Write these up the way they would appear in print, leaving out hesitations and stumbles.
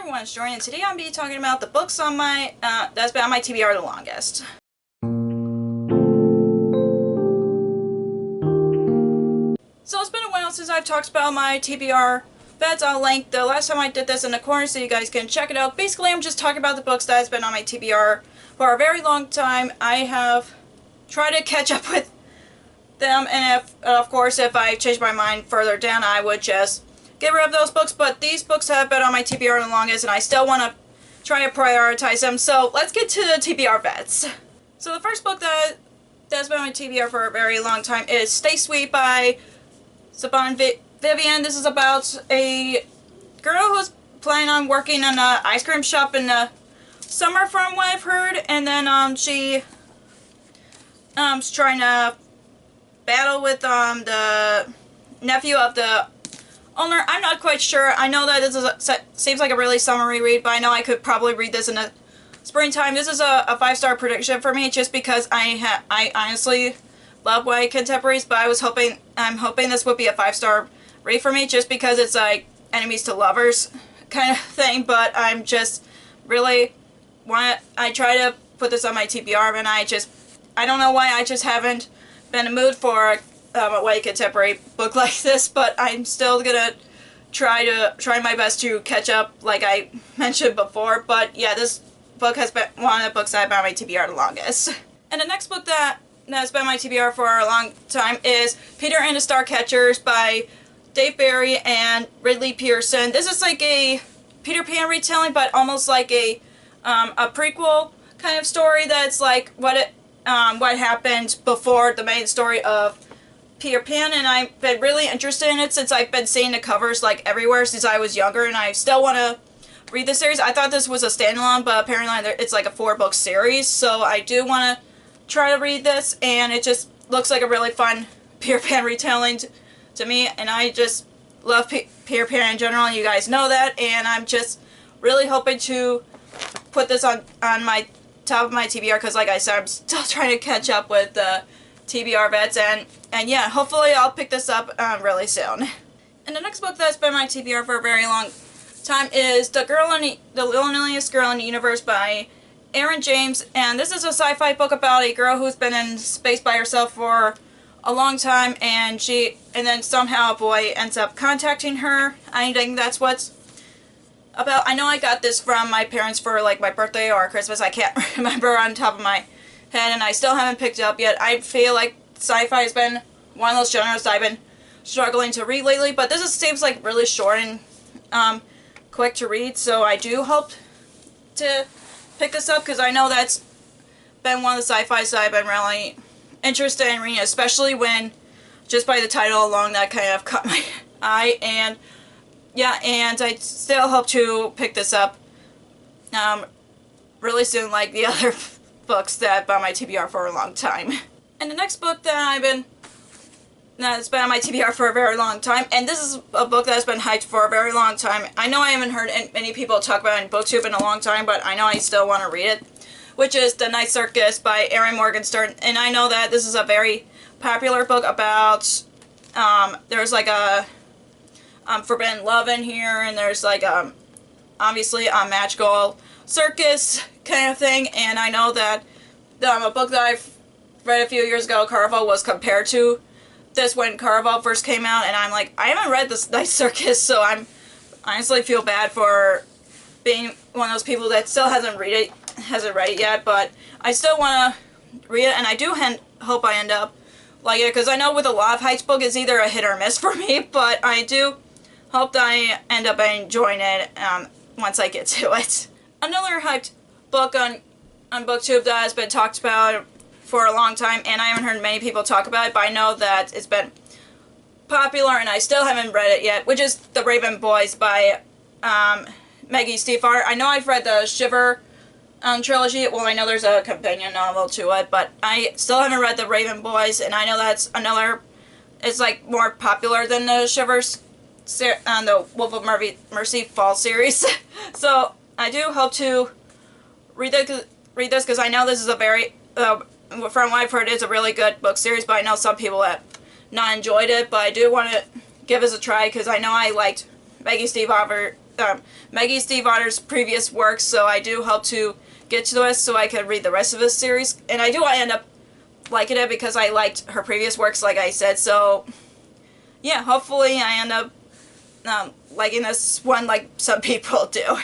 everyone, it's Jordan, and today I'm going to be talking about the books on my, that's been on my TBR the longest. So it's been a while since I've talked about my TBR Vets. I'll link the last time I did this in the corner so you guys can check it out. Basically, I'm just talking about the books that has been on my TBR for a very long time. I have tried to catch up with them, and of course, if I change my mind further down, I would just get rid of those books, but these books have been on my TBR the longest, and I still want to try to prioritize them. So let's get to the TBR Vets. So the first book that's been on my TBR for a very long time is Stay Sweet by Saban Vivian. This is about a girl who's planning on working in an ice cream shop in the summer, from what I've heard, and then she's trying to battle with the nephew of the owner. I'm not quite sure. I know that this seems like a really summery read, but I know I could probably read this in the springtime. This is a 5-star prediction for me, just because I honestly love YA contemporaries, but I'm hoping this would be a 5-star read for me, just because it's like enemies to lovers kind of thing. But I'm just really I try to put this on my TBR, and I don't know why I just haven't been in the mood for a YA contemporary book like this, but I'm still gonna try my best to catch up, like I mentioned before. But yeah, this book has been one of the books that I've been on my TBR the longest. And the next book that's been on my TBR for a long time is Peter and the Starcatchers by Dave Barry and Ridley Pearson. This is like a Peter Pan retelling, but almost like a prequel kind of story that's like what happened before the main story of Peter Pan, and I've been really interested in it since I've been seeing the covers like everywhere since I was younger, and I still want to read the series. I thought this was a standalone, but apparently it's like a 4-book series, so I do want to try to read this, and it just looks like a really fun Peter Pan retelling to me, and I just love Peter Pan in general, and you guys know that, and I'm just really hoping to put this on my top of my TBR, because like I said, I'm still trying to catch up with the TBR Vets, and yeah, hopefully I'll pick this up really soon. And the next book that's been my TBR for a very long time is The Loneliest Girl in the Universe by Erin James, and this is a sci-fi book about a girl who's been in space by herself for a long time, and then somehow a boy ends up contacting her. I think that's what's about. I know I got this from my parents for like my birthday or Christmas. I can't remember on top of my head, and I still haven't picked it up yet. I feel like sci-fi has been one of those genres I've been struggling to read lately, but this seems like really short and quick to read, so I do hope to pick this up, because I know that's been one of the sci-fis that I've been really interested in reading, especially when, just by the title alone, that kind of caught my eye. And yeah, and I still hope to pick this up really soon, like the other books that have been on my TBR for a long time. And the next book that's been on my TBR for a very long time, and this is a book that has been hyped for a very long time. I know I haven't heard many people talk about it in BookTube in a long time, but I know I still want to read it, which is The Night Circus by Erin Morgenstern. And I know that this is a very popular book about, there's like a forbidden love in here, and there's like obviously a magical circus kind of thing, and I know that a book that I've read a few years ago, Caraval, was compared to this when Caraval first came out, and I'm like, I haven't read this Night Circus, so I honestly feel bad for being one of those people that still hasn't read it yet, but I still want to read it, and I do hope I end up liking it, because I know with a lot of hyped book, it's either a hit or miss for me, but I do hope that I end up enjoying it once I get to it. Another hyped book on BookTube that has been talked about for a long time, and I haven't heard many people talk about it, but I know that it's been popular, and I still haven't read it yet, which is The Raven Boys by Maggie Stiefvater. I know I've read the Shiver trilogy. Well, I know there's a companion novel to it, but I still haven't read The Raven Boys, and I know that's it's like more popular than the Shivers the Wolf of Mercy Fall series. So I do hope to read this, because I know this is a very from what I've heard, it's a really good book series, but I know some people have not enjoyed it, but I do want to give this a try, because I know I liked Maggie Stiefvater Maggie Stiefvater's previous works, so I do hope to get to this so I can read the rest of this series. And I end up liking it because I liked her previous works, like I said. So yeah, hopefully I end up liking this one like some people do.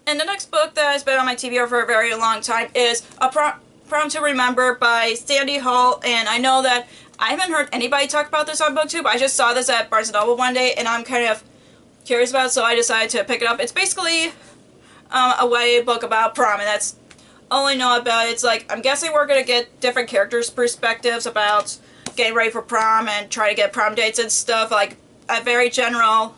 And the next book that has been on my TBR for a very long time is A Prom to Remember by Sandy Hall. And I know that I haven't heard anybody talk about this on BookTube. I just saw this at Barnes & Noble one day, and I'm kind of curious about it, so I decided to pick it up. It's basically a YA book about prom, and that's all I know about it. It's like, I'm guessing we're going to get different characters' perspectives about getting ready for prom and try to get prom dates and stuff, like a very general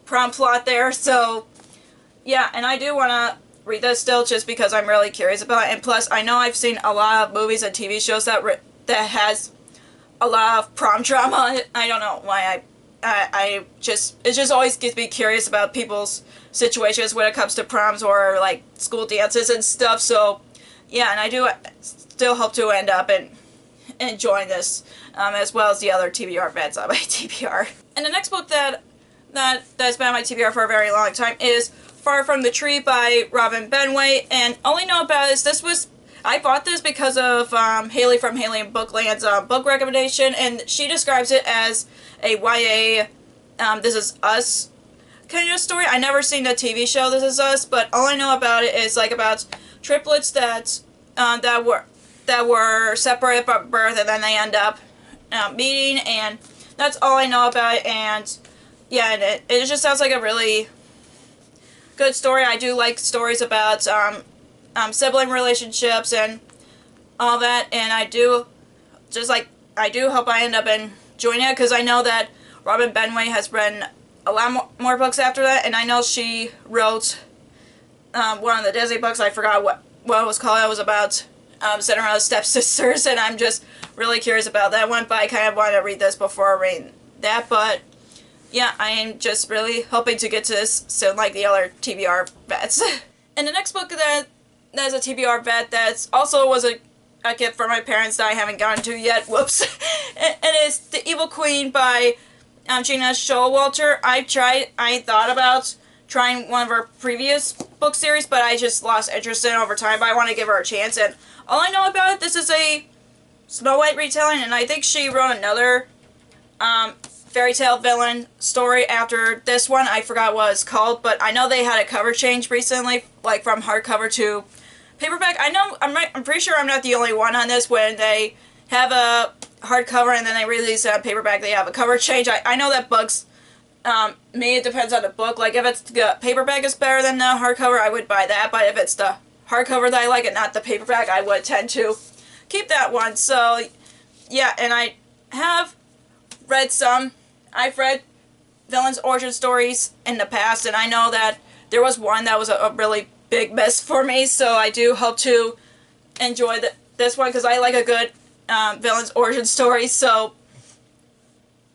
prom plot there. So yeah, and I do want to read this still just because I'm really curious about it. And plus, I know I've seen a lot of movies and TV shows that has a lot of prom drama. I don't know why it just always gets me curious about people's situations when it comes to proms or like school dances and stuff. So yeah, and I do still hope to end up enjoying this as well as the other TBR vets on my TBR. And the next book that's been on my TBR for a very long time is Far From the Tree by Robin Benway. And all I know about is I bought this because of Haley from Haley and Bookland's book recommendation, and she describes it as a YA This Is Us kind of story. I never seen the TV show This Is Us, but all I know about it is like about triplets that were separated by birth, and then they end up meeting, and that's all I know about it. And yeah, and it just sounds like a really good story. I do like stories about sibling relationships and all that, and I do hope I end up enjoying it, because I know that Robin Benway has written a lot more books after that, and I know she wrote one of the Disney books. I forgot what it was called. It was about Cinderella's stepsisters, and I'm just really curious about that one, but I kind of want to read this before I read that. But yeah, I am just really hoping to get to this soon, like the other TBR vets. And the next book that's a TBR vet that also was a gift from my parents that I haven't gotten to yet. Whoops. It is The Evil Queen by Gina Showalter. I thought about trying one of her previous book series, but I just lost interest in it over time, but I want to give her a chance. And all I know about it, this is a Snow White retelling, and I think she wrote another fairy tale villain story after this one. I forgot what it's called, but I know they had a cover change recently, like from hardcover to paperback. I'm pretty sure I'm not the only one on this. When they have a hardcover and then they release it on paperback, they have a cover change. I know that books, me, it depends on the book. Like, if it's the paperback is better than the hardcover, I would buy that, but if it's the hardcover that I like and not the paperback, I would tend to keep that one. So yeah, and I have read I've read villains' origin stories in the past, and I know that there was one that was a really big miss for me, so I do hope to enjoy this one, because I like a good villain's origin story. So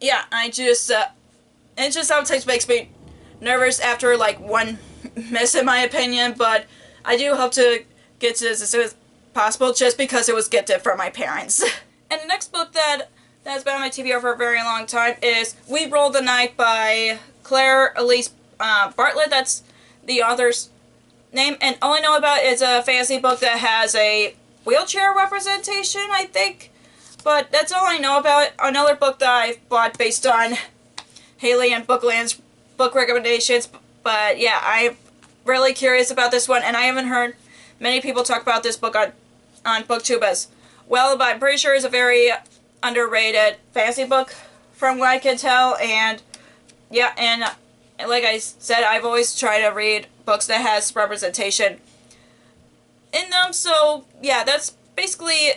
yeah, it just sometimes makes me nervous after like one miss, in my opinion, but I do hope to get to this as soon as possible, just because it was gifted from my parents. And the next book that's been on my TBR for a very long time is We Roll the Night by Claire Elise Bartlett. That's the author's name, and all I know about it is a fantasy book that has a wheelchair representation, I think, but that's all I know about it. Another book that I've bought based on Haley and Bookland's book recommendations, but yeah, I'm really curious about this one, and I haven't heard many people talk about this book on BookTube as well, but I'm pretty sure it's a very underrated fantasy book from what I can tell. And yeah, and like I said, I've always tried to read books that has representation in them. So yeah, that's basically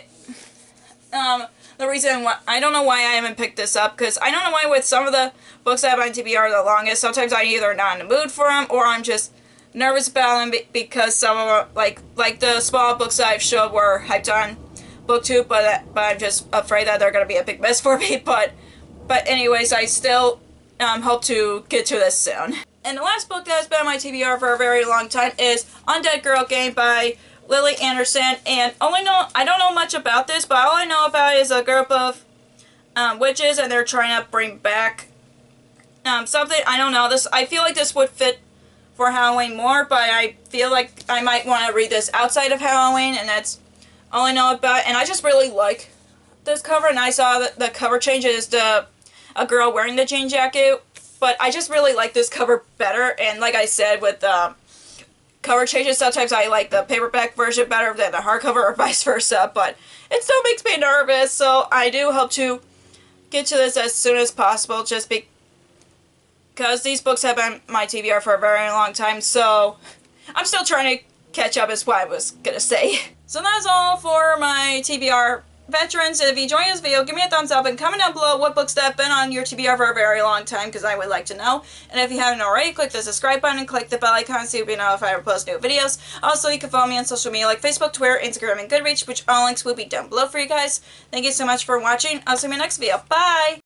the reason why. I don't know why I haven't picked this up, because I don't know why with some of the books that I have on TBR the longest, sometimes I'm either not in the mood for them, or I'm just nervous about them because some of them, like the small books that I've showed, were hyped on BookTube, but I'm just afraid that they're going to be a big miss for me. But anyways, I still hope to get to this soon. And the last book that has been on my TBR for a very long time is Undead Girl Game by Lily Anderson. And I don't know much about this, but all I know about it is a group of witches, and they're trying to bring back something. I don't know. I feel like this would fit for Halloween more, but I feel like I might want to read this outside of Halloween, and that's all I know about. And I just really like this cover, and I saw that the cover change is a girl wearing the jean jacket, but I just really like this cover better. And like I said, with cover changes, sometimes I like the paperback version better than the hardcover, or vice versa, but it still makes me nervous, so I do hope to get to this as soon as possible, just because these books have been my TBR for a very long time, so I'm still trying to catch up is what I was gonna say. So that's all for my TBR Veterans. If you enjoyed this video, give me a thumbs up and comment down below what books that have been on your TBR for a very long time, because I would like to know. And if you haven't already, click the subscribe button and click the bell icon so you'll be notified when I post new videos. Also, you can follow me on social media like Facebook, Twitter, Instagram, and Goodreads, which all links will be down below for you guys. Thank you so much for watching. I'll see you in my next video. Bye!